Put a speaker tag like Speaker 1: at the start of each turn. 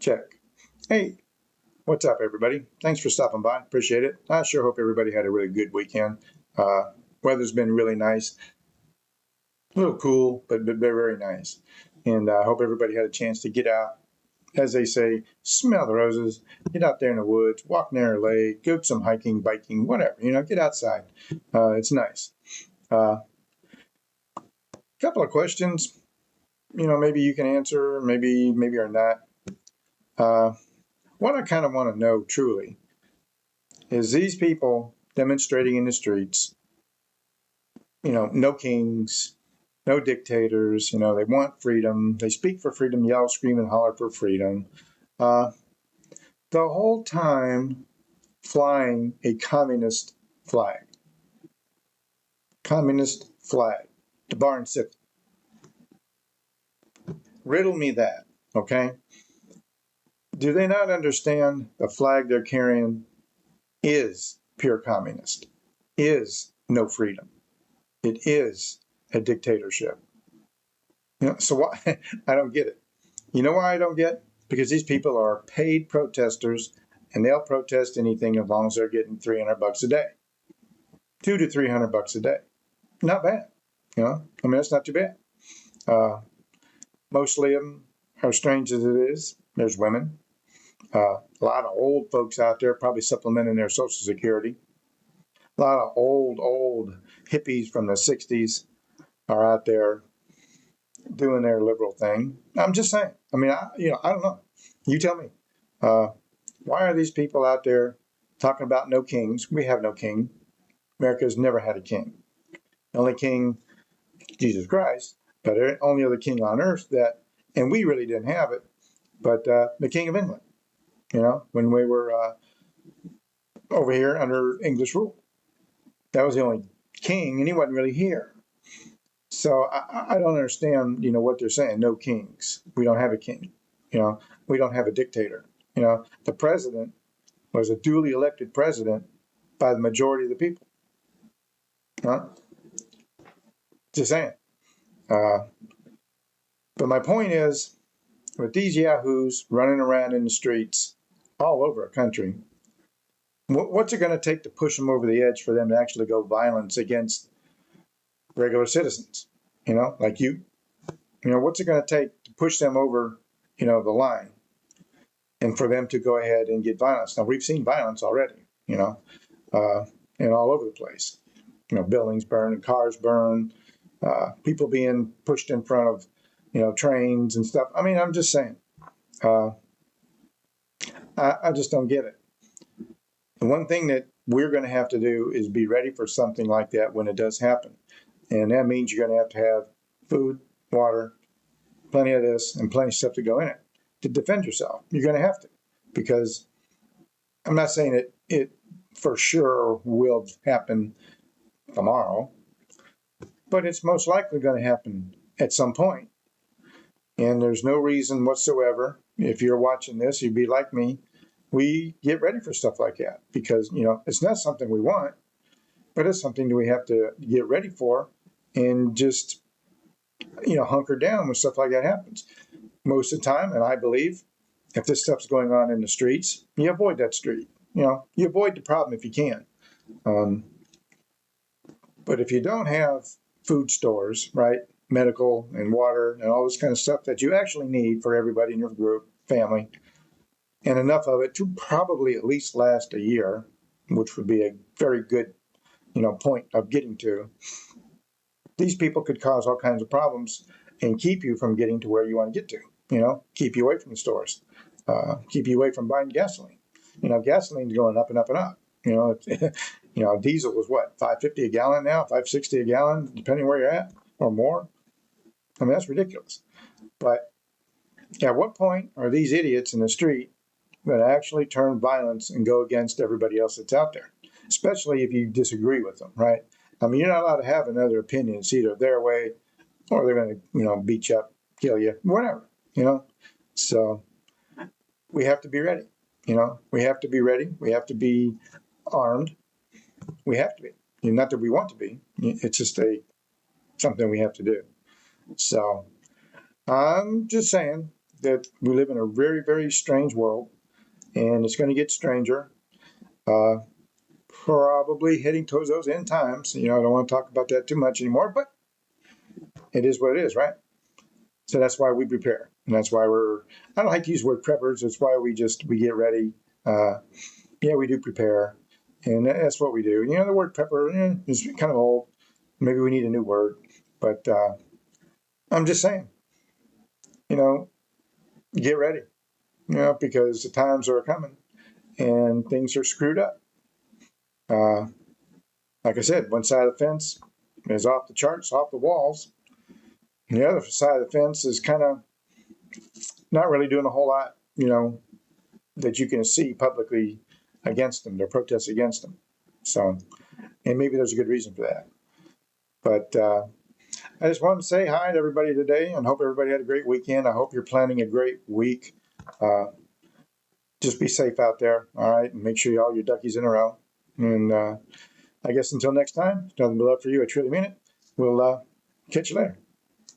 Speaker 1: Check. Hey, what's up, everybody? Thanks for stopping by. Appreciate it. I sure hope everybody had a really good weekend. Weather's been really nice. A little cool, but very, very nice. And I hope everybody had a chance to get out, as they say, smell the roses, get out there in the woods, walk near a lake, go some hiking, biking, whatever. Get outside. It's nice. Couple of questions. Maybe you can answer, maybe or not. What I kind of want to know truly is these people demonstrating in the streets, no kings, no dictators, they want freedom. They speak for freedom, yell, scream, and holler for freedom. The whole time flying a communist flag. Communist flag. The bar and sip. Riddle me that, okay? Do they not understand the flag they're carrying is pure communist, is no freedom. It is a dictatorship. So why? I don't get it. You know why I don't get? Because these people are paid protesters, and they'll protest anything as long as they're getting $300 a day, $200 to $300 a day. Not bad. That's not too bad. Mostly of them, how strange as it is, there's women. A lot of old folks out there probably supplementing their Social Security. A lot of old hippies from the 60s are out there doing their liberal thing. I'm just saying. I don't know. You tell me. Why are these people out there talking about no kings? We have no king. America's never had a king. The only king, Jesus Christ, but the only other king on earth and we really didn't have it, but the King of England, when we were over here under English rule. That was the only king, and he wasn't really here. So I don't understand, what they're saying. No kings. We don't have a king. We don't have a dictator. The president was a duly elected president by the majority of the people. Just saying. But my point is, with these yahoos running around in the streets all over a country, what's it going to take to push them over the edge for them to actually go violence against regular citizens, like you? What's it going to take to push them over, the line and for them to go ahead and get violence? Now, we've seen violence already, and all over the place. Buildings burn and cars burn, people being pushed in front of, trains and stuff. I'm just saying. I just don't get it. The one thing that we're going to have to do is be ready for something like that when it does happen. And that means you're going to have food, water, plenty of this, and plenty of stuff to go in it to defend yourself. You're going to have to, because I'm not saying it for sure will happen tomorrow, but it's most likely going to happen at some point. And there's no reason whatsoever, if you're watching this, you'd be like me, we get ready for stuff like that, because, it's not something we want, but it's something that we have to get ready for and just, hunker down when stuff like that happens. Most of the time, and I believe, if this stuff's going on in the streets, you avoid that street. You avoid the problem if you can. But if you don't have food stores, right, medical and water and all this kind of stuff that you actually need for everybody in your group, family, and enough of it to probably at least last a year, which would be a very good, point of getting to. These people could cause all kinds of problems and keep you from getting to where you want to get to, keep you away from the stores, keep you away from buying gasoline. Gasoline's going up and up and up. Diesel is what, $5.50 a gallon now, $5.60 a gallon, depending where you're at, or more. That's ridiculous. But at what point are these idiots in the street going to actually turn violence and go against everybody else that's out there, especially if you disagree with them, right? You're not allowed to have another opinion. It's either their way or they're going to, beat you up, kill you, whatever, So we have to be ready. We have to be ready. We have to be armed. We have to be. Not that we want to be. It's just something we have to do. So I'm just saying, that we live in a very, very strange world, and it's going to get stranger. Uh, Probably heading towards those end times. I don't want to talk about that too much anymore, but it is what it is, right? So that's why we prepare, and that's why I don't like to use the word preppers. It's why we get ready. Uh, yeah, we do prepare, and that's what we do. The word prepper is kind of old. Maybe we need a new word, but I'm just saying, you know, get ready, because the times are coming and things are screwed up. Uh, like I said, one side of the fence is off the charts, off the walls, and the other side of the fence is kind of not really doing a whole lot, that you can see publicly against them. They're protests against them. So, and maybe there's a good reason for that. But I just wanted to say hi to everybody today and hope everybody had a great weekend. I hope you're planning a great week. Uh, just be safe out there, all right? And make sure all your duckies in a row. And I guess until next time, nothing but love for you. I truly mean it. We'll catch you later.